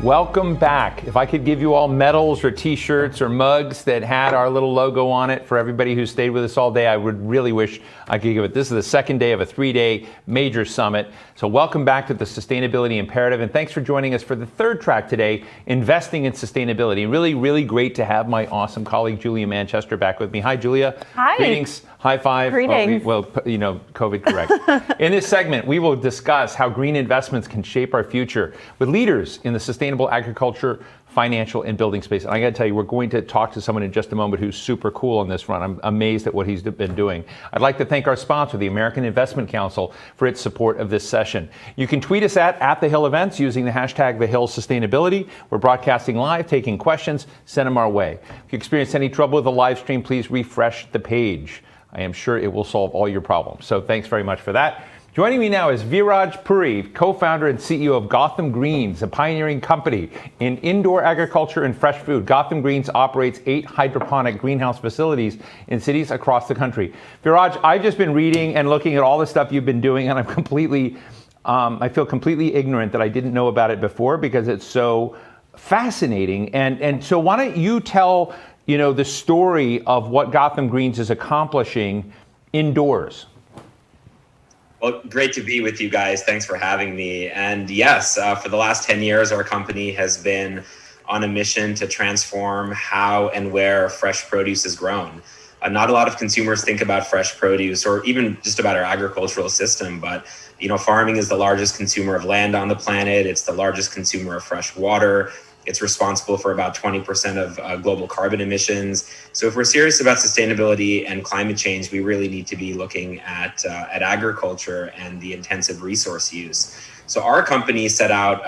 Welcome back. If I could give you all medals or t-shirts or mugs that had our little logo on it for everybody who stayed with us all day, I would really wish I could give it. This is the second day of a 3-day major summit. So welcome back to the Sustainability Imperative, and thanks for joining us for the third track today, Investing in Sustainability. Really, really great to have my awesome colleague, Julia Manchester, back with me. Hi, Julia. Hi. Greetings. High five. Greetings. COVID correct. In this segment, we will discuss how green investments can shape our future with leaders in the sustainable agriculture, financial, and building space. And I got to tell you, we're going to talk to someone in just a moment who's super cool on this front. I'm amazed at what he's been doing. I'd like to thank our sponsor, the American Investment Council, for its support of this session. You can tweet us at The Hill Events using the hashtag #TheHillSustainability. We're broadcasting live, taking questions. Send them our way. If you experience any trouble with the live stream, please refresh the page. I am sure it will solve all your problems. So thanks very much for that. Joining me now is Viraj Puri, co-founder and CEO of Gotham Greens, a pioneering company in indoor agriculture and fresh food. Gotham Greens operates 8 hydroponic greenhouse facilities in cities across the country. Viraj, I've just been reading and looking at all the stuff you've been doing, and I feel completely ignorant that I didn't know about it before because it's so fascinating. And so why don't you tell the story of what Gotham Greens is accomplishing indoors? Well, great to be with you guys. Thanks for having me. And yes, for the last 10 years, our company has been on a mission to transform how and where fresh produce is grown. Not a lot of consumers think about fresh produce or even just about our agricultural system, but farming is the largest consumer of land on the planet. It's the largest consumer of fresh water. It's responsible for about 20% of global carbon emissions. So if we're serious about sustainability and climate change, we really need to be looking at agriculture and the intensive resource use. So our company set out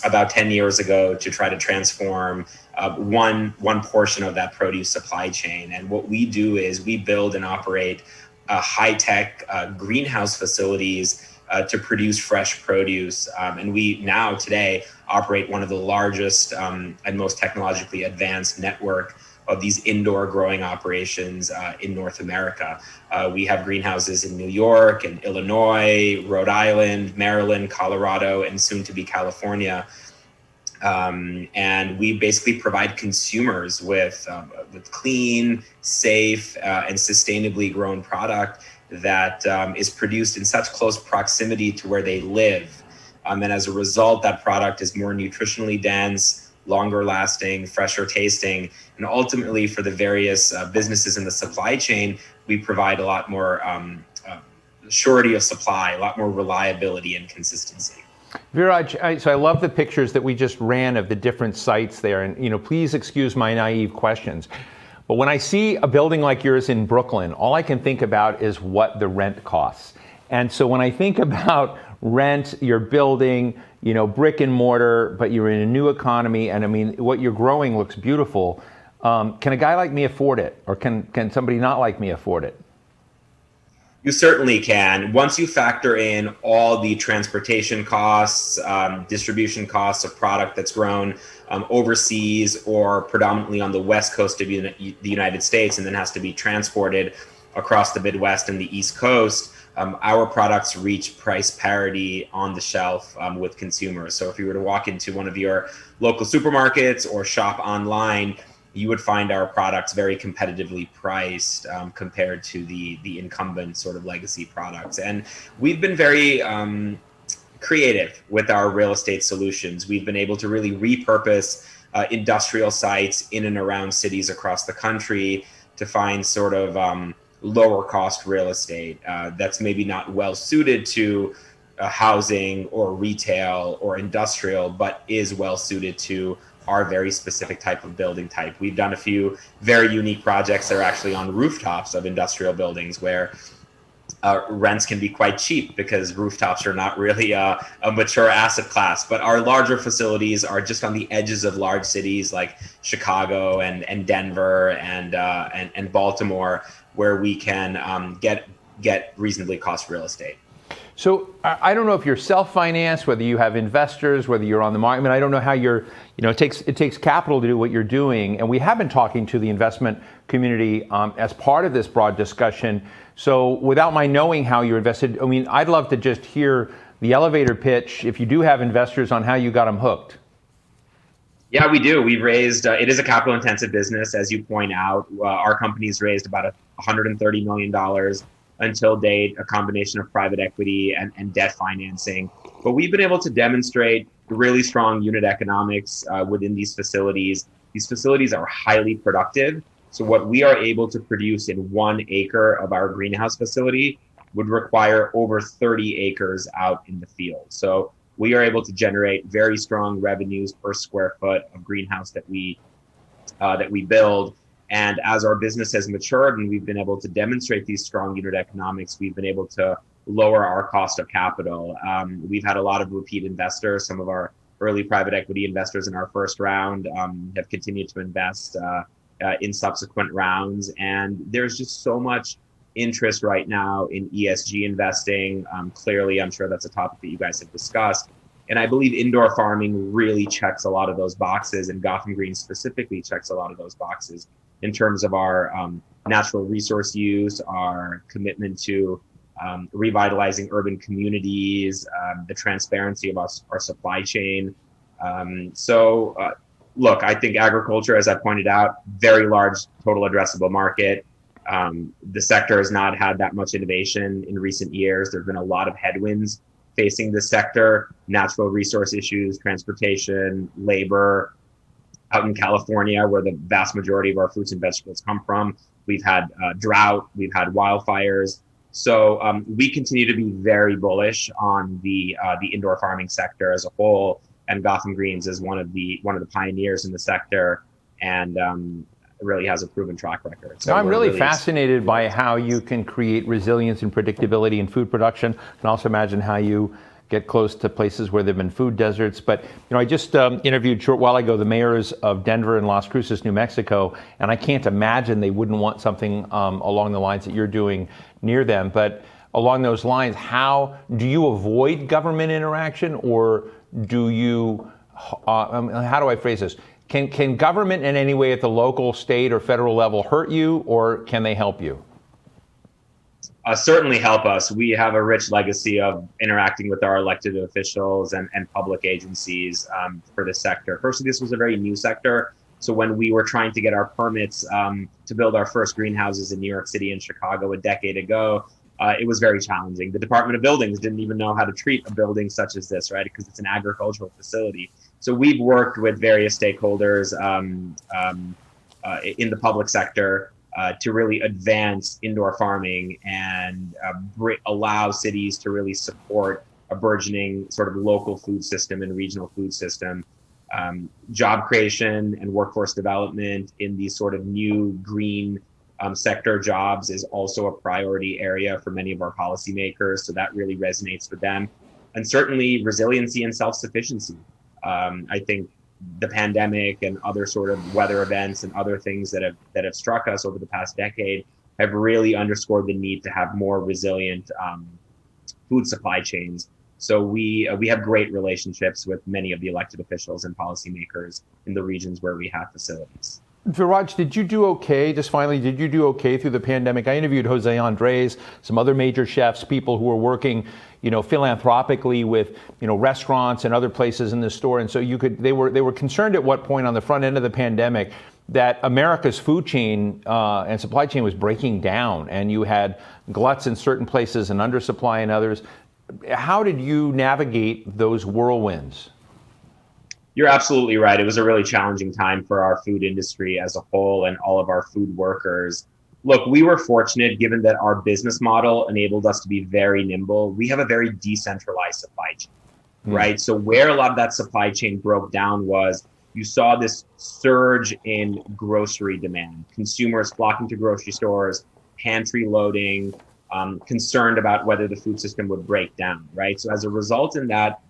about 10 years ago to try to transform one portion of that produce supply chain. And what we do is we build and operate high-tech greenhouse facilities to produce fresh produce. And we now today operate one of the largest and most technologically advanced network of these indoor growing operations in North America. We have greenhouses in New York and Illinois, Rhode Island, Maryland, Colorado, and soon to be California. And we basically provide consumers with clean, safe, and sustainably grown product that is produced in such close proximity to where they live. And as a result, that product is more nutritionally dense, longer lasting, fresher tasting. And ultimately, for the various businesses in the supply chain, we provide a lot more surety of supply, a lot more reliability and consistency. Viraj, so I love the pictures that we just ran of the different sites there. And please excuse my naive questions. But when I see a building like yours in Brooklyn, all I can think about is what the rent costs. And so when I think about rent, you're building, brick and mortar, but you're in a new economy. And what you're growing looks beautiful. Can a guy like me afford it? Or can somebody not like me afford it? You certainly can. Once you factor in all the transportation costs, distribution costs of product that's grown overseas or predominantly on the West Coast of the United States and then has to be transported across the Midwest and the East Coast, our products reach price parity on the shelf with consumers. So if you were to walk into one of your local supermarkets or shop online, you would find our products very competitively priced compared to the incumbent sort of legacy products. And we've been very creative with our real estate solutions. We've been able to really repurpose industrial sites in and around cities across the country to find sort of lower cost real estate that's maybe not well suited to housing or retail or industrial, but is well suited to our very specific type of building type. We've done a few very unique projects that are actually on rooftops of industrial buildings where rents can be quite cheap because rooftops are not really a mature asset class. But our larger facilities are just on the edges of large cities like Chicago and Denver and Baltimore, where we can get reasonably cost real estate. So I don't know if you're self-financed, whether you have investors, whether you're on the market. I don't know how you're, it takes capital to do what you're doing. And we have been talking to the investment community as part of this broad discussion. So without my knowing how you're invested, I'd love to just hear the elevator pitch, if you do have investors, on how you got them hooked. Yeah, we do. We've raised, it is a capital intensive business, as you point out. Our company's raised about $130 million until date, a combination of private equity and debt financing. But we've been able to demonstrate really strong unit economics within these facilities. These facilities are highly productive. So what we are able to produce in 1 acre of our greenhouse facility would require over 30 acres out in the field. So we are able to generate very strong revenues per square foot of greenhouse that we build. And as our business has matured and we've been able to demonstrate these strong unit economics, we've been able to lower our cost of capital. We've had a lot of repeat investors. Some of our early private equity investors in our first round have continued to invest in subsequent rounds. And there's just so much interest right now in ESG investing. Clearly, I'm sure that's a topic that you guys have discussed. And I believe indoor farming really checks a lot of those boxes, and Gotham Greens specifically checks a lot of those boxes in terms of our natural resource use, our commitment to revitalizing urban communities, the transparency of our supply chain. Look, I think agriculture, as I pointed out, very large total addressable market. The sector has not had that much innovation in recent years. There have been a lot of headwinds facing the sector: natural resource issues, transportation, labor. Out in California, where the vast majority of our fruits and vegetables come from, we've had drought, we've had wildfires. So we continue to be very bullish on the indoor farming sector as a whole, and Gotham Greens is one of the pioneers in the sector, and really has a proven track record. So I'm really fascinated by how you can create resilience and predictability in food production. I can also imagine how you get close to places where there have been food deserts. But I just interviewed a short while ago the mayors of Denver and Las Cruces, New Mexico, and I can't imagine they wouldn't want something along the lines that you're doing near them. But along those lines, how do you avoid government interaction, or do you, how do I phrase this? Can government in any way at the local, state, or federal level hurt you, or can they help you? Certainly help us. We have a rich legacy of interacting with our elected officials and public agencies for the sector. Firstly, this was a very new sector. So when we were trying to get our permits to build our first greenhouses in New York City and Chicago a decade ago, it was very challenging. The Department of Buildings didn't even know how to treat a building such as this, right? Because it's an agricultural facility. So we've worked with various stakeholders in the public sector to really advance indoor farming and allow cities to really support a burgeoning sort of local food system and regional food system. Job creation and workforce development in these sort of new green sector jobs is also a priority area for many of our policymakers. So that really resonates with them. And certainly resiliency and self-sufficiency. I think the pandemic and other sort of weather events and other things that have struck us over the past decade have really underscored the need to have more resilient food supply chains. So we have great relationships with many of the elected officials and policymakers in the regions where we have facilities. Viraj, did you do okay? Just finally, did you do okay through the pandemic? I interviewed Jose Andres, some other major chefs, people who were working, philanthropically with, restaurants and other places in the store. And so they were concerned at what point on the front end of the pandemic that America's food chain and supply chain was breaking down, and you had gluts in certain places and undersupply in others. How did you navigate those whirlwinds? You're absolutely right. It was a really challenging time for our food industry as a whole and all of our food workers. Look, we were fortunate given that our business model enabled us to be very nimble. We have a very decentralized supply chain, right? So where a lot of that supply chain broke down was you saw this surge in grocery demand, consumers flocking to grocery stores, pantry loading, concerned about whether the food system would break down, right? So as a result in that,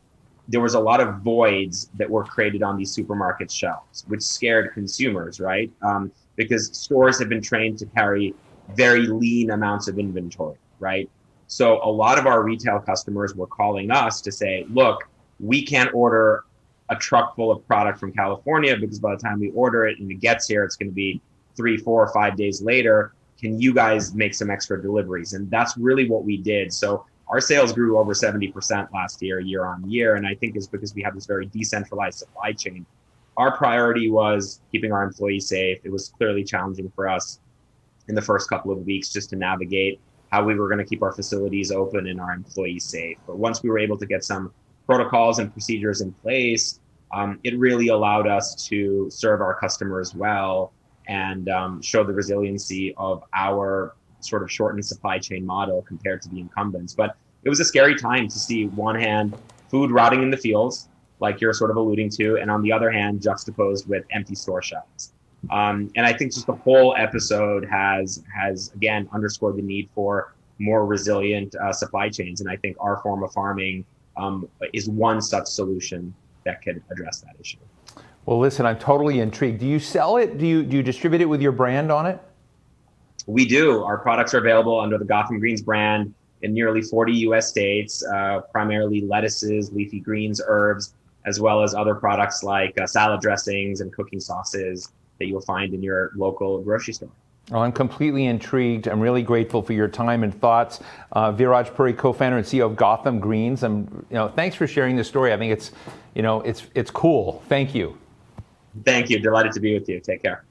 there was a lot of voids that were created on these supermarket shelves, which scared consumers, right? Because stores have been trained to carry very lean amounts of inventory, right? So a lot of our retail customers were calling us to say, look, we can't order a truck full of product from California because by the time we order it and it gets here, it's going to be 3, 4, or 5 days later. Can you guys make some extra deliveries? And that's really what we did. So our sales grew over 70% last year on year. And I think it's because we have this very decentralized supply chain. our priority was keeping our employees safe. It was clearly challenging for us in the first couple of weeks just to navigate how we were going to keep our facilities open and our employees safe. But once we were able to get some protocols and procedures in place, it really allowed us to serve our customers well and show the resiliency of our sort of shortened supply chain model compared to the incumbents. But it was a scary time to see, one hand, food rotting in the fields, like you're sort of alluding to, and on the other hand, juxtaposed with empty store shelves. And I think just the whole episode has again underscored the need for more resilient supply chains. And I think our form of farming is one such solution that could address that issue. Well, listen, I'm totally intrigued. Do you sell it? Do you distribute it with your brand on it? We do. Our products are available under the Gotham Greens brand in nearly 40 U.S. states, primarily lettuces, leafy greens, herbs, as well as other products like salad dressings and cooking sauces that you'll find in your local grocery store. Well, I'm completely intrigued. I'm really grateful for your time and thoughts. Viraj Puri, co-founder and CEO of Gotham Greens. Thanks for sharing this story. I think it's cool. Thank you. Thank you. Delighted to be with you. Take care.